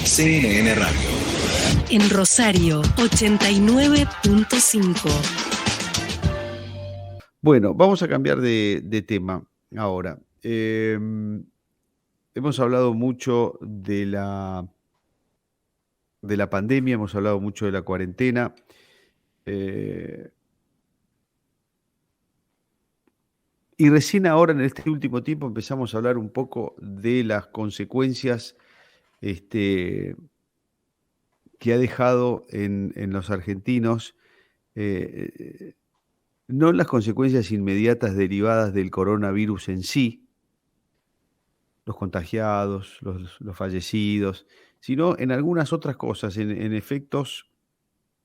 CNN Radio. En Rosario, 89.5. Bueno, vamos a cambiar de tema ahora. Hemos hablado mucho de la pandemia, hemos hablado mucho de la cuarentena. Y recién ahora, en este último tiempo, empezamos a hablar un poco de las consecuencias que ha dejado en los argentinos, no las consecuencias inmediatas derivadas del coronavirus en sí, los contagiados, los fallecidos, sino en algunas otras cosas, en efectos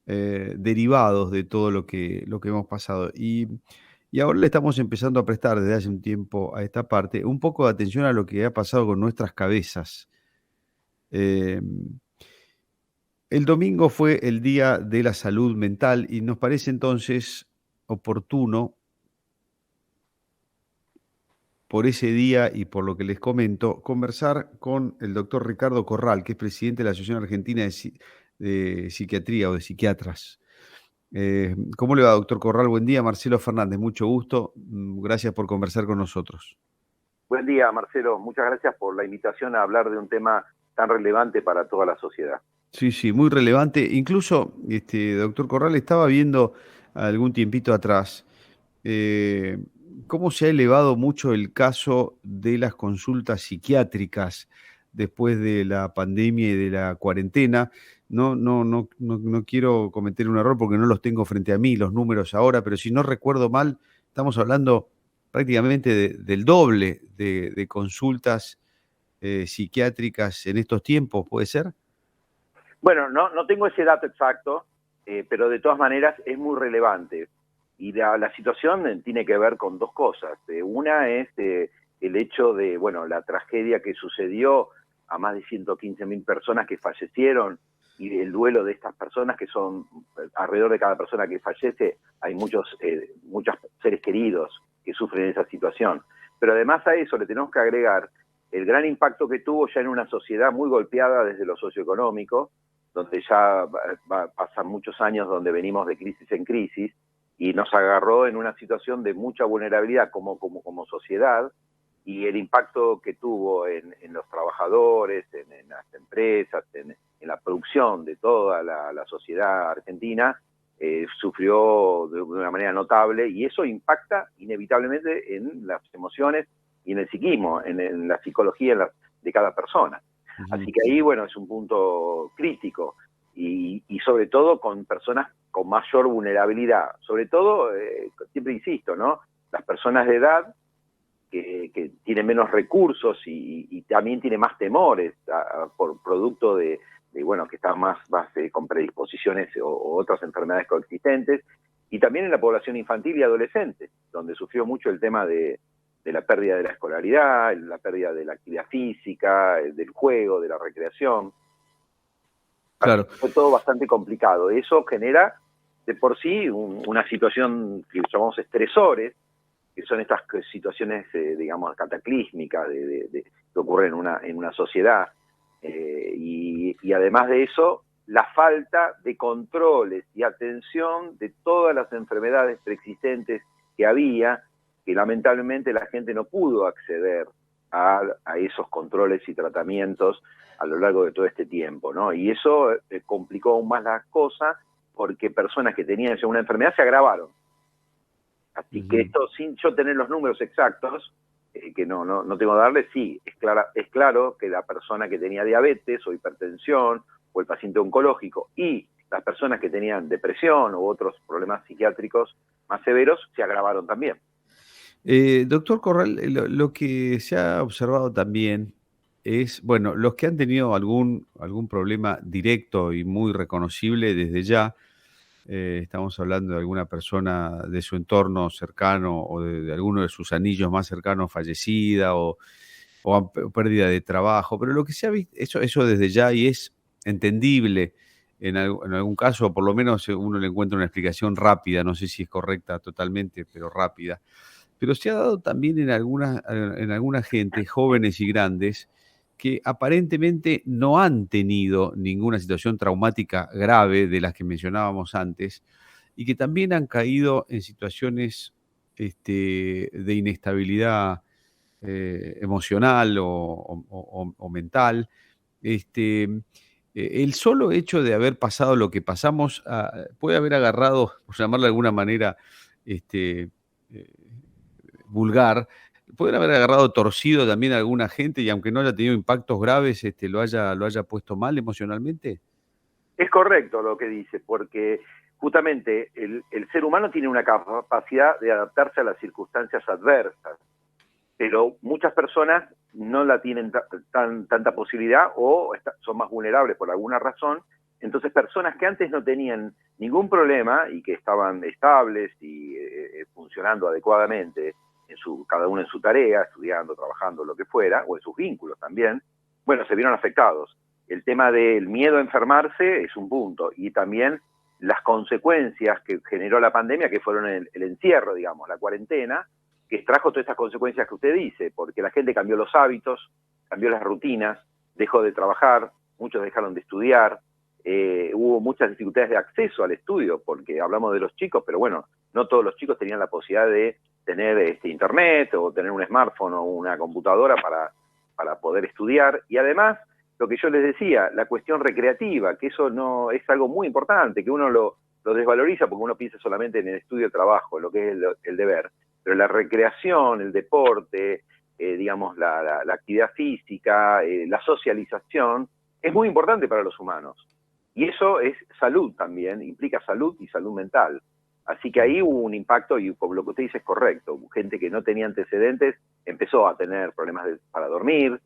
derivados de todo lo que hemos pasado. Y ahora le estamos empezando a prestar desde hace un tiempo a esta parte un poco de atención a lo que ha pasado con nuestras cabezas. El domingo fue el Día de la Salud Mental y nos parece entonces oportuno, por ese día y por lo que les comento, conversar con el doctor Ricardo Corral, que es presidente de la Asociación Argentina de Psiquiatría o de Psiquiatras. ¿Cómo le va, doctor Corral? Buen día, Marcelo Fernández, mucho gusto. Gracias por conversar con nosotros. Buen día, Marcelo. Muchas gracias por la invitación a hablar de un tema tan relevante para toda la sociedad. Sí, muy relevante. Incluso, doctor Corral, estaba viendo algún tiempito atrás cómo se ha elevado mucho el caso de las consultas psiquiátricas después de la pandemia y de la cuarentena. No quiero cometer un error porque no los tengo frente a mí, los números ahora, pero si no recuerdo mal, estamos hablando prácticamente del doble de consultas psiquiátricas en estos tiempos, ¿puede ser? Bueno, no tengo ese dato exacto, pero de todas maneras es muy relevante. Y la situación tiene que ver con dos cosas. Una es el hecho de, la tragedia que sucedió a más de 115.000 personas que fallecieron y el duelo de estas personas, que son alrededor de cada persona que fallece, hay muchos seres queridos que sufren esa situación. Pero además a eso le tenemos que agregar el gran impacto que tuvo ya en una sociedad muy golpeada desde lo socioeconómico, donde ya pasan muchos años donde venimos de crisis en crisis, y nos agarró en una situación de mucha vulnerabilidad como sociedad, y el impacto que tuvo en los trabajadores, en las empresas, en la producción de toda la sociedad argentina, sufrió de una manera notable, y eso impacta inevitablemente en las emociones y en el psiquismo, en la psicología de cada persona. Así que ahí, es un punto crítico, y sobre todo con personas con mayor vulnerabilidad. Sobre todo, siempre insisto, ¿no? Las personas de edad que tienen menos recursos y también tienen más temores por producto de que están más con predisposiciones o otras enfermedades coexistentes, y también en la población infantil y adolescente, donde sufrió mucho el tema de la pérdida de la escolaridad, la pérdida de la actividad física, del juego, de la recreación. Claro. Fue todo bastante complicado. Eso genera de por sí una situación que llamamos estresores, que son estas situaciones, cataclísmicas que ocurren en una sociedad. Y además de eso, la falta de controles y atención de todas las enfermedades preexistentes que había, que lamentablemente la gente no pudo acceder a esos controles y tratamientos a lo largo de todo este tiempo, ¿no? Y eso complicó aún más las cosas, porque personas que tenían ya una enfermedad se agravaron. Así que esto, sin yo tener los números exactos, que no tengo que darle, sí, es claro que la persona que tenía diabetes o hipertensión, o el paciente oncológico, y las personas que tenían depresión u otros problemas psiquiátricos más severos, se agravaron también. Doctor Corral, lo que se ha observado también es, los que han tenido algún problema directo y muy reconocible desde ya, estamos hablando de alguna persona de su entorno cercano o de alguno de sus anillos más cercanos fallecida o pérdida de trabajo, pero lo que se ha visto, eso desde ya, y es entendible en algún caso, o por lo menos uno le encuentra una explicación rápida, no sé si es correcta totalmente, pero rápida. Pero se ha dado también en alguna gente, jóvenes y grandes, que aparentemente no han tenido ninguna situación traumática grave de las que mencionábamos antes y que también han caído en situaciones de inestabilidad emocional o mental. Este, el solo hecho de haber pasado lo que pasamos puede haber agarrado, por llamarlo de alguna manera eh, vulgar, pueden haber agarrado torcido también a alguna gente y aunque no haya tenido impactos graves, lo haya puesto mal emocionalmente. Es correcto lo que dice, porque justamente el ser humano tiene una capacidad de adaptarse a las circunstancias adversas, pero muchas personas no la tienen tanta posibilidad o son más vulnerables por alguna razón. Entonces, personas que antes no tenían ningún problema y que estaban estables y funcionando adecuadamente, cada uno en su tarea, estudiando, trabajando, lo que fuera, o en sus vínculos también, bueno, se vieron afectados. El tema del miedo a enfermarse es un punto, y también las consecuencias que generó la pandemia, que fueron el encierro, digamos, la cuarentena, que trajo todas estas consecuencias que usted dice, porque la gente cambió los hábitos, cambió las rutinas, dejó de trabajar, muchos dejaron de estudiar, hubo muchas dificultades de acceso al estudio, porque hablamos de los chicos, pero bueno, no todos los chicos tenían la posibilidad de tener internet o tener un smartphone o una computadora para poder estudiar, y además, lo que yo les decía, la cuestión recreativa, que eso no es algo muy importante, que uno lo desvaloriza porque uno piensa solamente en el estudio y el trabajo, en lo que es el deber, pero la recreación, el deporte, digamos, la actividad física, la socialización, es muy importante para los humanos. Y eso es salud también, implica salud y salud mental. Así que ahí hubo un impacto y como lo que usted dice es correcto. Gente que no tenía antecedentes empezó a tener problemas para dormir,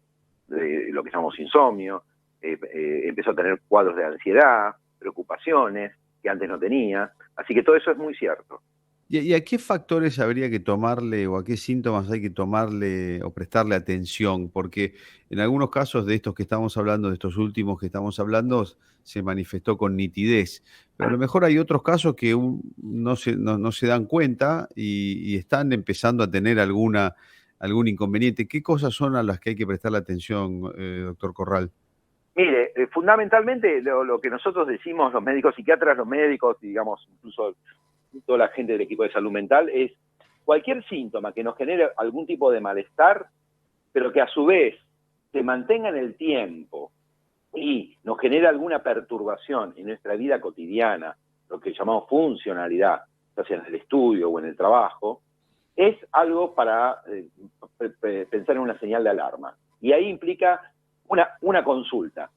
lo que llamamos insomnio, empezó a tener cuadros de ansiedad, preocupaciones que antes no tenía. Así que todo eso es muy cierto. ¿Y a qué factores habría que tomarle o a qué síntomas hay que tomarle o prestarle atención? Porque en algunos casos de estos que estamos hablando, de estos últimos que estamos hablando, se manifestó con nitidez. Pero a lo mejor hay otros casos que no se dan cuenta y están empezando a tener algún inconveniente. ¿Qué cosas son a las que hay que prestarle atención, doctor Corral? Mire, fundamentalmente lo que nosotros decimos, los médicos psiquiatras, los médicos, digamos, incluso toda la gente del equipo de salud mental, es cualquier síntoma que nos genere algún tipo de malestar, pero que a su vez se mantenga en el tiempo y nos genere alguna perturbación en nuestra vida cotidiana, lo que llamamos funcionalidad, ya sea en el estudio o en el trabajo, es algo para pensar en una señal de alarma. Y ahí implica una consulta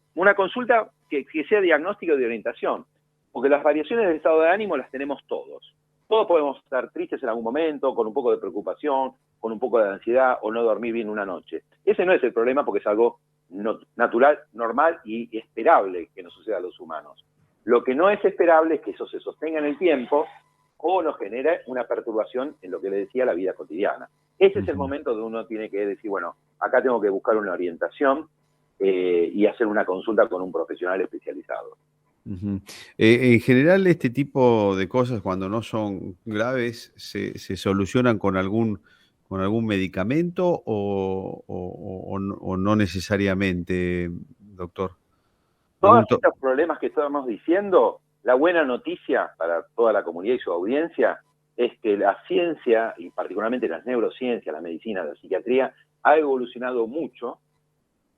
que sea diagnóstico y de orientación, porque las variaciones del estado de ánimo las tenemos todos. Todos podemos estar tristes en algún momento, con un poco de preocupación, con un poco de ansiedad o no dormir bien una noche. Ese no es el problema porque es algo natural, normal y esperable que nos suceda a los humanos. Lo que no es esperable es que eso se sostenga en el tiempo o nos genere una perturbación en lo que le decía la vida cotidiana. Ese es el momento donde uno tiene que decir, bueno, acá tengo que buscar una orientación y hacer una consulta con un profesional especializado. En general, este tipo de cosas, cuando no son graves, se solucionan con algún medicamento o no necesariamente, doctor. Todos Pregunto. estos problemas que estamos diciendo, la buena noticia para toda la comunidad y su audiencia es que la ciencia, y particularmente las neurociencias, la medicina, la psiquiatría, ha evolucionado mucho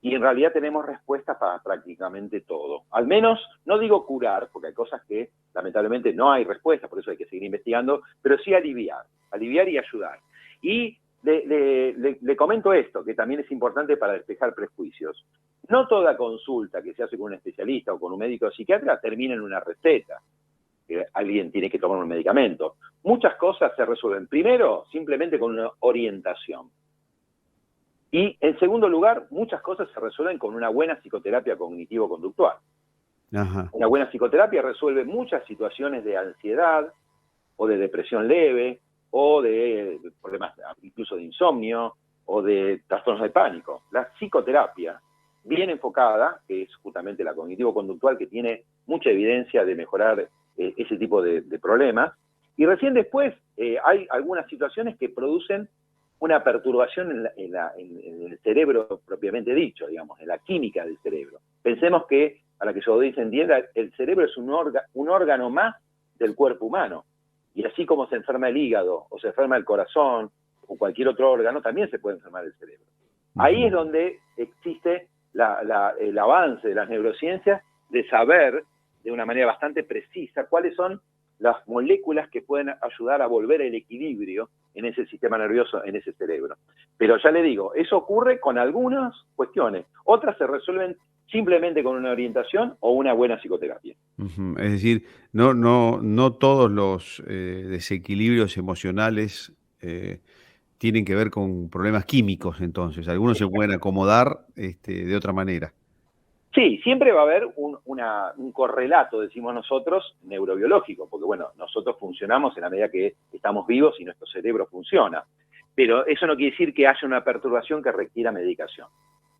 y en realidad tenemos respuestas para prácticamente todo. Al menos, no digo curar, porque hay cosas que lamentablemente no hay respuestas, por eso hay que seguir investigando, pero sí aliviar y ayudar. Y le comento esto, que también es importante para despejar prejuicios. No toda consulta que se hace con un especialista o con un médico psiquiatra termina en una receta, que alguien tiene que tomar un medicamento. Muchas cosas se resuelven, primero, simplemente con una orientación. Y, en segundo lugar, muchas cosas se resuelven con una buena psicoterapia cognitivo-conductual. Ajá. Una buena psicoterapia resuelve muchas situaciones de ansiedad o de depresión leve o de problemas incluso de insomnio o de trastornos de pánico. La psicoterapia bien enfocada, que es justamente la cognitivo-conductual, que tiene mucha evidencia de mejorar ese tipo de problemas. Y recién después hay algunas situaciones que producen una perturbación en el cerebro propiamente dicho, digamos, en la química del cerebro. Pensemos que, para que su audiencia entienda, el cerebro es un órgano más del cuerpo humano. Y así como se enferma el hígado, o se enferma el corazón, o cualquier otro órgano, también se puede enfermar el cerebro. Ahí es donde existe el avance de las neurociencias de saber de una manera bastante precisa cuáles son las moléculas que pueden ayudar a volver el equilibrio en ese sistema nervioso, en ese cerebro. Pero ya le digo, eso ocurre con algunas cuestiones. Otras se resuelven simplemente con una orientación o una buena psicoterapia. Es decir, no todos los desequilibrios emocionales tienen que ver con problemas químicos, entonces. Algunos se pueden acomodar de otra manera. Sí, siempre va a haber un correlato, decimos nosotros, neurobiológico, porque bueno, nosotros funcionamos en la medida que estamos vivos y nuestro cerebro funciona. Pero eso no quiere decir que haya una perturbación que requiera medicación.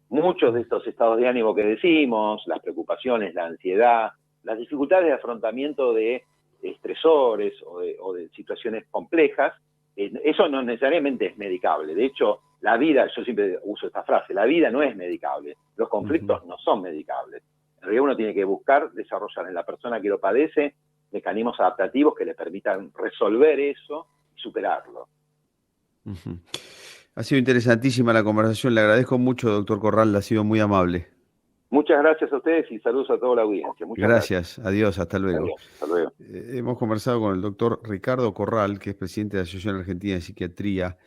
Muchos de estos estados de ánimo que decimos, las preocupaciones, la ansiedad, las dificultades de afrontamiento de estresores o de situaciones complejas, eso no necesariamente es medicable. De hecho, la vida, yo siempre uso esta frase, la vida no es medicable, los conflictos no son medicables. En realidad uno tiene que buscar desarrollar en la persona que lo padece mecanismos adaptativos que le permitan resolver eso y superarlo. Ha sido interesantísima la conversación, le agradezco mucho, doctor Corral, ha sido muy amable. Muchas gracias a ustedes y saludos a toda la audiencia. Muchas gracias. Adiós, hasta luego. Adiós, hasta luego. Hemos conversado con el doctor Ricardo Corral, que es presidente de la Asociación Argentina de Psiquiatría,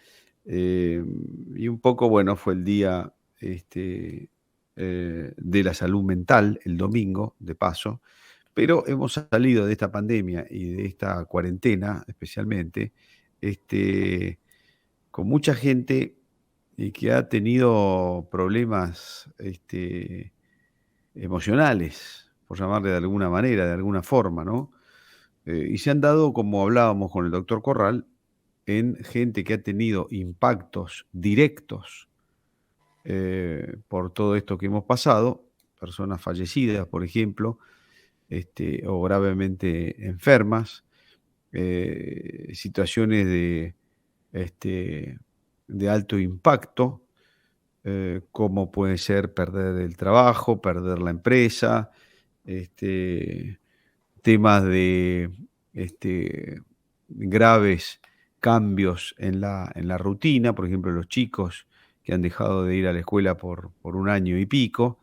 y un poco, bueno, fue el día de la salud mental, el domingo, de paso, pero hemos salido de esta pandemia y de esta cuarentena, especialmente, con mucha gente que ha tenido problemas emocionales, por llamarle de alguna manera, de alguna forma, ¿no? Y se han dado, como hablábamos con el doctor Corral, en gente que ha tenido impactos directos por todo esto que hemos pasado, personas fallecidas, por ejemplo, o gravemente enfermas, situaciones de alto impacto, como puede ser perder el trabajo, perder la empresa, temas de graves cambios en la rutina, por ejemplo, los chicos que han dejado de ir a la escuela por un año y pico.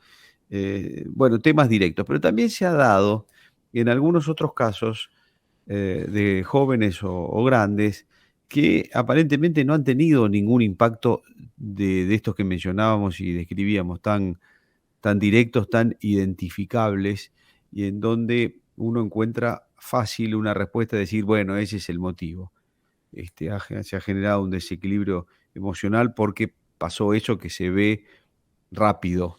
Bueno, temas directos, pero también se ha dado en algunos otros casos de jóvenes o grandes que aparentemente no han tenido ningún impacto de estos que mencionábamos y describíamos, tan directos, tan identificables, y en donde uno encuentra fácil una respuesta de decir, bueno, ese es el motivo. Se ha generado un desequilibrio emocional porque pasó eso que se ve rápido.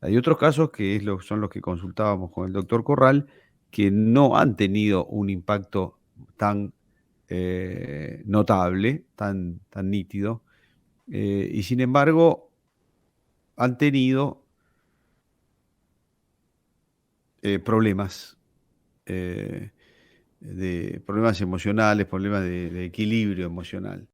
Hay otros casos que son los que consultábamos con el doctor Corral, que no han tenido un impacto tan notable, tan nítido, y sin embargo han tenido problemas, de problemas emocionales, problemas de equilibrio emocional.